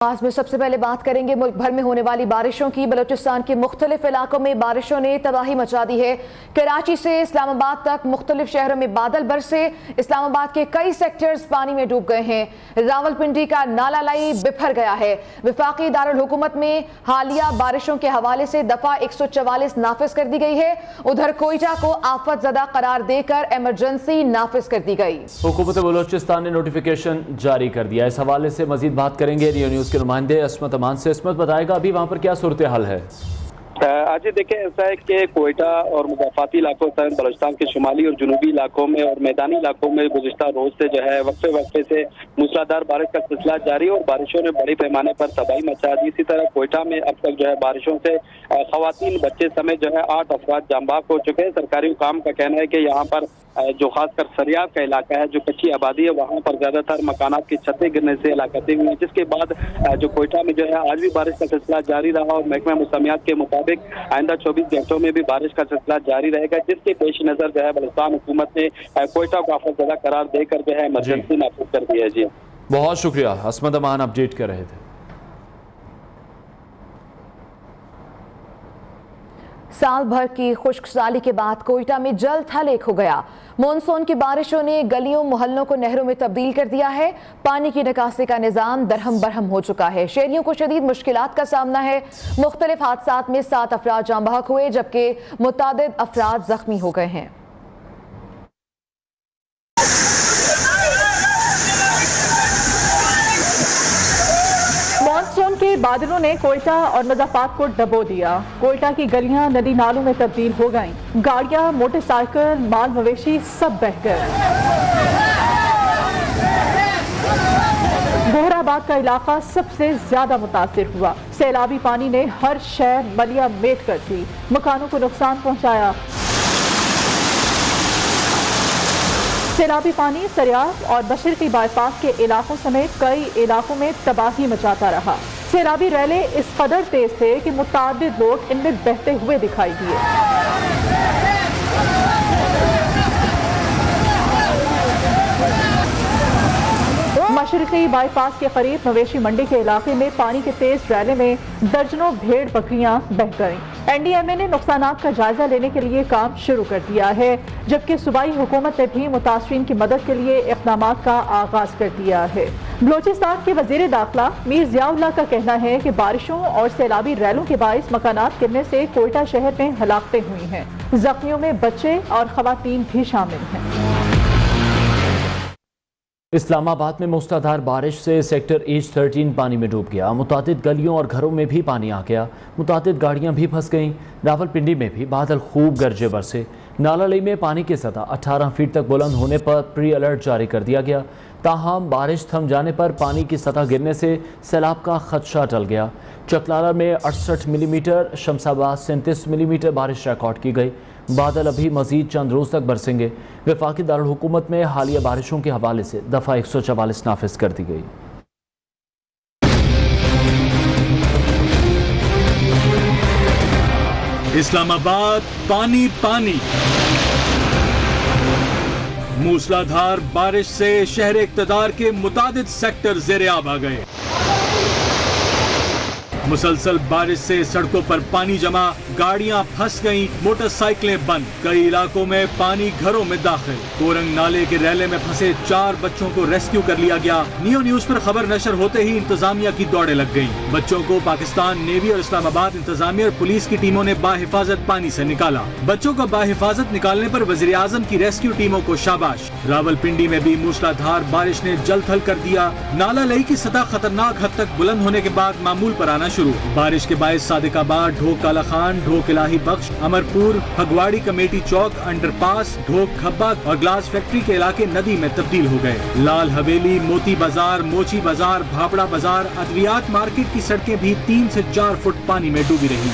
آج میں سب سے پہلے بات کریں گے ملک بھر میں ہونے والی بارشوں کی۔ بلوچستان کے مختلف علاقوں میں بارشوں نے تباہی مچا دی ہے۔ کراچی سے اسلام آباد تک مختلف شہروں میں بادل برسے، اسلام آباد کے کئی سیکٹرز پانی میں ڈوب گئے ہیں۔ راولپنڈی کا نالا لائی بپھر گیا ہے۔ وفاقی دارالحکومت میں حالیہ بارشوں کے حوالے سے دفعہ 144 نافذ کر دی گئی ہے۔ ادھر کوئٹہ کو آفت زدہ قرار دے کر ایمرجنسی نافذ کر دی گئی۔ حکومت بلوچستان نے نوٹیفیکیشن جاری کر دیا۔ اس حوالے سے مزید بات کریں گے نیو نیوز کے نمائندے عصمت امان سے۔ عصمت بتائے گا ابھی وہاں پر کیا صورتحال ہے؟ آج دیکھیں ایسا ہے کہ کوئٹہ اور مضافاتی علاقوں سمیت بلوچستان کے شمالی اور جنوبی علاقوں میں اور میدانی علاقوں میں گزشتہ روز سے جو ہے وقفے سے موسلادھار بارش کا سلسلہ جاری اور بارشوں نے بڑے پیمانے پر تباہی مچا دی۔ اسی طرح کوئٹہ میں اب تک جو ہے بارشوں سے خواتین بچے سمیت جو ہے 8 افراد جاں بحق ہو چکے ہیں۔ سرکاری حکام کا کہنا ہے کہ یہاں پر جو خاص کر سریاب کا علاقہ ہے، جو کچی آبادی ہے، وہاں پر زیادہ تر مکانات کی چھتیں گرنے سے ہلاکتیں ہوئی ہیں، جس کے بعد جو کوئٹہ میں جو ہے آج بھی بارش کا سلسلہ جاری رہا اور محکمہ موسمیات کے مطابق آئندہ 24 گھنٹوں میں بھی بارش کا سلسلہ جاری رہے گا، جس کے پیش نظر جو ہے بلوچستان حکومت نے کوئٹہ کو آفت زدہ قرار دے کر جو ہے ایمرجنسی نافذ کر دیا ہے۔ جی بہت شکریہ، عصمت امان اپڈیٹ کر رہے تھے۔ سال بھر کی خشک سالی کے بعد کوئٹہ میں جل تھل ایک ہو گیا۔ مونسون کی بارشوں نے گلیوں محلوں کو نہروں میں تبدیل کر دیا ہے۔ پانی کی نکاسی کا نظام درہم برہم ہو چکا ہے۔ شہریوں کو شدید مشکلات کا سامنا ہے۔ مختلف حادثات میں 7 افراد جاں بحق ہوئے جبکہ متعدد افراد زخمی ہو گئے ہیں۔ مانسون کے بادلوں نے کوئٹہ اور مضافات کو ڈبو دیا۔ کوئٹہ کی گلیاں ندی نالوں میں تبدیل ہو گئیں۔ گاڑیاں، موٹر سائیکل، مال مویشی سب بہہ گئے۔ گوہر آباد کا علاقہ سب سے زیادہ متاثر ہوا۔ سیلابی پانی نے ہر شے ملیا میٹ کر دی، مکانوں کو نقصان پہنچایا۔ سیلابی پانی سریاب اور مشرقی بائی پاس کے علاقوں سمیت کئی علاقوں میں تباہی مچاتا رہا۔ سیلابی ریلیں اس قدر تیز تھے کہ متعدد لوگ ان میں بہتے ہوئے دکھائی دیے۔ مشرقی بائی پاس کے قریب مویشی منڈی کے علاقے میں پانی کے تیز ریلے میں درجنوں بھیڑ بکریاں بہہ گئیں۔ این ڈی ایم اے نے نقصانات کا جائزہ لینے کے لیے کام شروع کر دیا ہے، جبکہ صوبائی حکومت نے بھی متاثرین کی مدد کے لیے اقدامات کا آغاز کر دیا ہے۔ بلوچستان کے وزیر داخلہ میر ضیاء اللہ کا کہنا ہے کہ بارشوں اور سیلابی ریلوں کے باعث مکانات گرنے سے کوئٹہ شہر میں ہلاکتیں ہوئی ہیں۔ زخمیوں میں بچے اور خواتین بھی شامل ہیں۔ اسلام آباد میں موسلادھار بارش سے سیکٹر ایچ 13 پانی میں ڈوب گیا۔ متعدد گلیوں اور گھروں میں بھی پانی آ گیا۔ متعدد گاڑیاں بھی پھنس گئیں۔ راولپنڈی میں بھی بادل خوب گرجے برسے۔ نالا لئی میں پانی کی سطح 18 فٹ تک بلند ہونے پر پری الرٹ جاری کر دیا گیا۔ تاہم بارش تھم جانے پر پانی کی سطح گرنے سے سیلاب کا خدشہ ٹل گیا۔ چکلالہ میں 68 ملی میٹر، شمس آباد 37 ملی میٹر بارش ریکارڈ کی گئی۔ بادل ابھی مزید چند روز تک برسیں گے۔ وفاقی دارالحکومت میں حالیہ بارشوں کے حوالے سے دفعہ 144 نافذ کر دی گئی۔ اسلام آباد پانی پانی۔ موسلادھار بارش سے شہر اقتدار کے متعدد سیکٹر زیر آب آ گئے۔ مسلسل بارش سے سڑکوں پر پانی جمع، گاڑیاں پھنس گئیں، موٹر سائیکلیں بند، کئی علاقوں میں پانی گھروں میں داخل۔ کورنگ نالے کے ریلے میں پھنسے 4 بچوں کو ریسکیو کر لیا گیا۔ نیو نیوز پر خبر نشر ہوتے ہی انتظامیہ کی دوڑیں لگ گئیں۔ بچوں کو پاکستان نیوی اور اسلام آباد انتظامیہ اور پولیس کی ٹیموں نے باحفاظت پانی سے نکالا۔ بچوں کو باحفاظت نکالنے پر وزیر اعظم کی ریسکیو ٹیموں کو شاباش۔ راولپنڈی میں بھی موسلادھار بارش نے جل تھل کر دیا۔ نالا لئی کی سطح خطرناک حد تک بلند ہونے کے بعد معمول پر آنا شروع۔ بارش کے باعث صادق آباد، ڈھوک کالا خان، ڈھوک الہی بخش، امرپور، پھگواڑی کمیٹی چوک، انڈر پاس، ڈھوک کھبا اور گلاس فیکٹری کے علاقے ندی میں تبدیل ہو گئے۔ لال حویلی، موتی بازار، موچی بازار، بھاپڑا بازار، ادویات مارکیٹ کی سڑکیں بھی 3 سے 4 فٹ پانی میں ڈوبی رہیں۔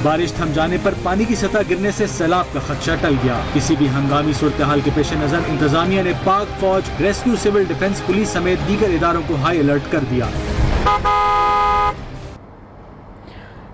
بارش تھم جانے پر پانی کی سطح گرنے سے سیلاب کا خدشہ ٹل گیا۔ کسی بھی ہنگامی صورتحال کے پیش نظر انتظامیہ نے پاک فوج، ریسکیو، سول ڈیفنس، پولیس سمیت دیگر اداروں کو ہائی الرٹ کر دیا۔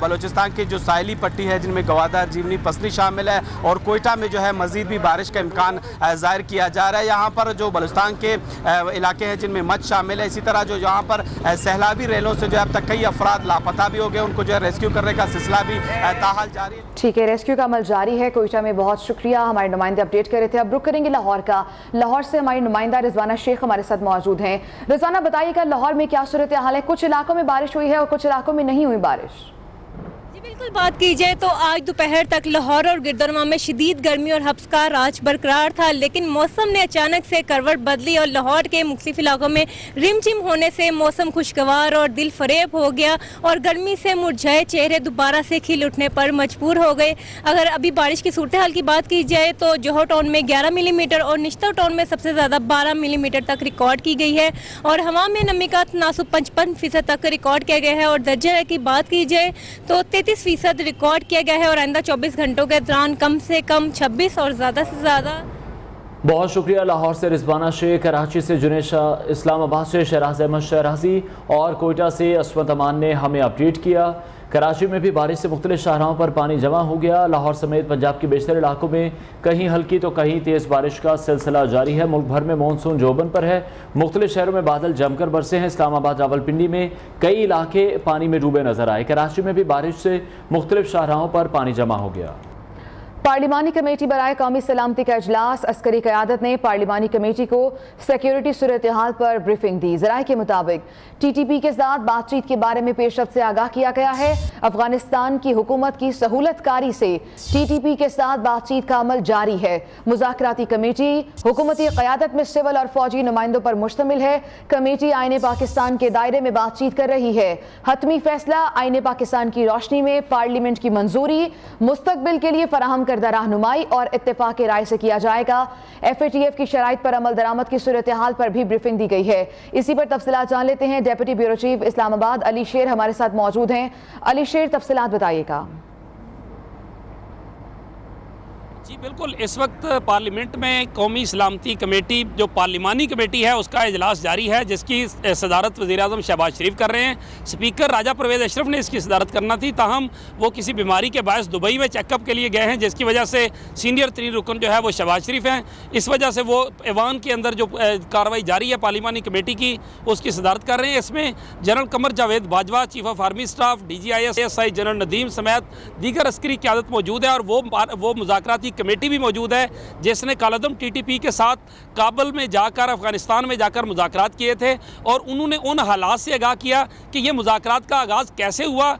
بلوچستان کی جو ساحلی پٹی ہے جن میں گوادر، جیونی، پسنی شامل ہے اور کوئٹہ میں جو ہے مزید بھی بارش کا امکان ظاہر کیا جا رہا ہے۔ یہاں پر جو بلوچستان کے علاقے ہیں جن میں مچھ شامل ہے، اسی طرح جو یہاں پر سیلابی ریلوں سے جو اب تک کئی افراد لاپتہ بھی ہو گئے، ان کو جو ہے ریسکیو کرنے کا سلسلہ بھی تاحال جاری ہے۔ ٹھیک ہے، ریسکیو کا عمل جاری ہے۔ کوئٹہ میں بہت شکریہ، ہمارے نمائندے اپڈیٹ کر رہے تھے۔ اب رخ کریں گے لاہور کا۔ لاہور سے ہماری نمائندہ رضوانہ شیخ ہمارے ساتھ موجود ہیں۔ رضوانہ بتائیے گا لاہور میں کیا صورتحال ہے؟ کچھ علاقوں میں بارش ہوئی ہے اور کچھ علاقوں میں نہیں ہوئی بارش۔ بالکل بات کی جائے تو آج دوپہر تک لاہور اور گردرما میں شدید گرمی اور ہبس کا راج برقرار تھا، لیکن موسم نے اچانک سے کروٹ بدلی اور لاہور کے مختلف علاقوں میں رم جھم ہونے سے موسم خوشگوار اور دل فریب ہو گیا اور گرمی سے مرجھائے چہرے دوبارہ سے کھل اٹھنے پر مجبور ہو گئے۔ اگر ابھی بارش کی صورتحال کی بات کی جائے تو جوہر ٹاؤن میں 11 ملی میٹر اور نشتر ٹاؤن میں سب سے زیادہ 12 ملی میٹر تک ریکارڈ کی گئی ہے اور ہوا میں نمی کا تناسب 55% تک ریکارڈ کیا گیا ہے اور درجہ کی بات کی جائے تو 33% ریکارڈ کیا گیا ہے اور آئندہ 24 گھنٹوں کے دوران کم سے کم 26 اور زیادہ سے زیادہ۔ بہت شکریہ لاہور سے رضوانہ شیخ، کراچی سے جنید شاہ، اسلام آباد سے شہراز احمد شہرازی اور کوئٹہ سے عصمت امان نے ہمیں اپڈیٹ کیا۔ کراچی میں بھی بارش سے مختلف شاہراہوں پر پانی جمع ہو گیا۔ لاہور سمیت پنجاب کے بیشتر علاقوں میں کہیں ہلکی تو کہیں تیز بارش کا سلسلہ جاری ہے۔ ملک بھر میں مونسون جوبن پر ہے، مختلف شہروں میں بادل جم کر برسے ہیں۔ اسلام آباد، راولپنڈی میں کئی علاقے پانی میں ڈوبے نظر آئے۔ کراچی میں بھی بارش سے مختلف شاہراہوں پر پانی جمع ہو گیا۔ پارلیمانی کمیٹی برائے قومی سلامتی کا اجلاس، عسکری قیادت نے پارلیمانی کمیٹی کو سیکیورٹی صورتحال پر بریفنگ دی۔ ذرائع کے مطابق ٹی ٹی پی کے ساتھ بات چیت کے بارے میں پیش رفت سے آگاہ کیا گیا ہے۔ افغانستان کی حکومت کی سہولت کاری سے ٹی ٹی پی کے ساتھ بات چیت کا عمل جاری ہے۔ مذاکراتی کمیٹی حکومتی قیادت میں سول اور فوجی نمائندوں پر مشتمل ہے۔ کمیٹی آئین پاکستان کے دائرے میں بات چیت کر رہی ہے۔ حتمی فیصلہ آئین پاکستان کی روشنی میں پارلیمنٹ کی منظوری، مستقبل کے لیے فراہم کردہ رہنمائی اور اتفاق رائے سے کیا جائے گا۔ ایف اے ٹی ایف کی شرائط پر عمل درآمد کی صورتحال پر بھی بریفنگ دی گئی ہے۔ اسی پر تفصیلات جان لیتے ہیں۔ ڈیپٹی بیورو چیف اسلام آباد علی شیر ہمارے ساتھ موجود ہیں۔ علی شیر، تفصیلات بتائیے گا۔ جی بالکل، اس وقت پارلیمنٹ میں قومی سلامتی کمیٹی جو پارلیمانی کمیٹی ہے اس کا اجلاس جاری ہے، جس کی صدارت وزیر اعظم شہباز شریف کر رہے ہیں۔ اسپیکر راجہ پرویز اشرف نے اس کی صدارت کرنا تھی، تاہم وہ کسی بیماری کے باعث دبئی میں چیک اپ کے لیے گئے ہیں، جس کی وجہ سے سینئر ترین رکن جو ہے وہ شہباز شریف ہیں۔ اس وجہ سے وہ ایوان کے اندر جو کارروائی جاری ہے پارلیمانی کمیٹی کی اس کی صدارت کر رہے ہیں۔ اس میں general Qamar Javed Bajwa, chief of army staff, D G I S I general Nadeem سمیت دیگر عسکری قیادت موجود ہے اور وہ مذاکراتی کمیٹی بھی موجود ہے جس نے کالعدم ٹی ٹی پی کے ساتھ کابل میں جا کر، افغانستان میں جا کر مذاکرات کیے تھے اور انہوں نے ان حالات سے آگاہ کیا کہ یہ مذاکرات کا آغاز کیسے ہوا،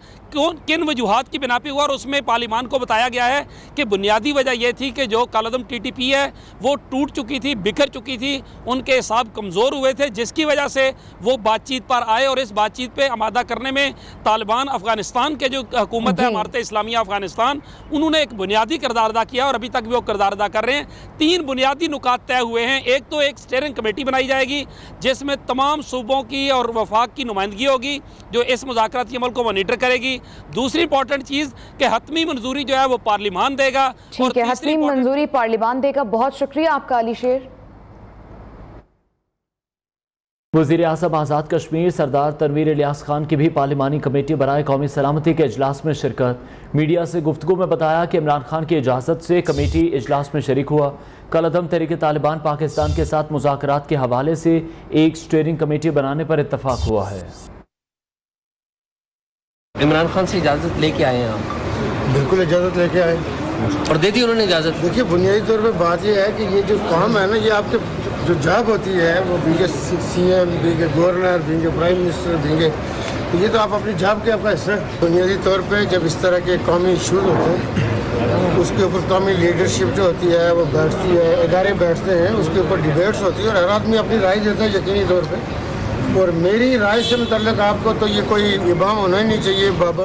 کن وجوہات کی بنا پہ ہوا، اور اس میں پارلیمان کو بتایا گیا ہے کہ بنیادی وجہ یہ تھی کہ جو کالعدم ٹی ٹی پی ہے وہ ٹوٹ چکی تھی، بکھر چکی تھی، ان کے حساب کمزور ہوئے تھے، جس کی وجہ سے وہ بات چیت پر آئے اور اس بات چیت پہ آمادہ کرنے میں طالبان، افغانستان کے جو حکومت ہے امارت اسلامیہ افغانستان، انہوں نے ایک بنیادی کردار ادا کیا اور ابھی تک بھی وہ کردار ادا کر رہے ہیں۔ 3 بنیادی نکات طے ہوئے ہیں۔ ایک تو ایک اسٹیئرنگ کمیٹی بنائی جائے گی جس میں تمام صوبوں کی اور وفاق کی نمائندگی ہوگی جو اس مذاکراتی عمل کو مانیٹر کرے گی۔ دوسری امپورٹنٹ چیز کہ حتمی منظوری جو ہے وہ پارلیمان دے گا۔ ٹھیک ہے، حتمی منظوری پارلیمان دے گا۔ بہت شکریہ آپ کا علی شیر۔ وزیر اعظم آزاد کشمیر سردار تنویر الیاس خان کی بھی پارلیمانی کمیٹی برائے قومی سلامتی کے اجلاس میں شرکت۔ میڈیا سے گفتگو میں بتایا کہ عمران خان کی اجازت سے کمیٹی اجلاس میں شریک ہوا۔ کالعدم تحریک طالبان پاکستان کے ساتھ مذاکرات کے حوالے سے ایک اسٹیئرنگ کمیٹی بنانے پر اتفاق ہوا ہے۔ عمران خان سے اجازت لے کے آئے ہیں آپ؟ بالکل اجازت لے کے آئے اور دے دی انہوں نے اجازت؟ دیکھیے، بنیادی طور پہ بات یہ ہے کہ یہ جو کام ہے نا، یہ آپ کے جو جاب ہوتی ہے وہ بینگے سی ایم، بینگے گورنر، بینگے پرائم منسٹر، بینگے، تو یہ تو آپ اپنی جاب کے آپ کا حصہ ہے۔ بنیادی طور پہ جب اس طرح کے قومی ایشوز ہوتے ہیں اس کے اوپر قومی لیڈرشپ جو ہوتی ہے وہ بیٹھتی ہے، ادارے بیٹھتے ہیں، اس کے اوپر ڈیبیٹس ہوتی ہے اور ہر آدمی اپنی رائے دیتا ہے یقینی طور پہ۔ اور میری رائے سے متعلق آپ کو تو یہ کوئی ابہام ہونا ہی نہیں چاہیے بابا۔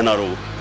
NRO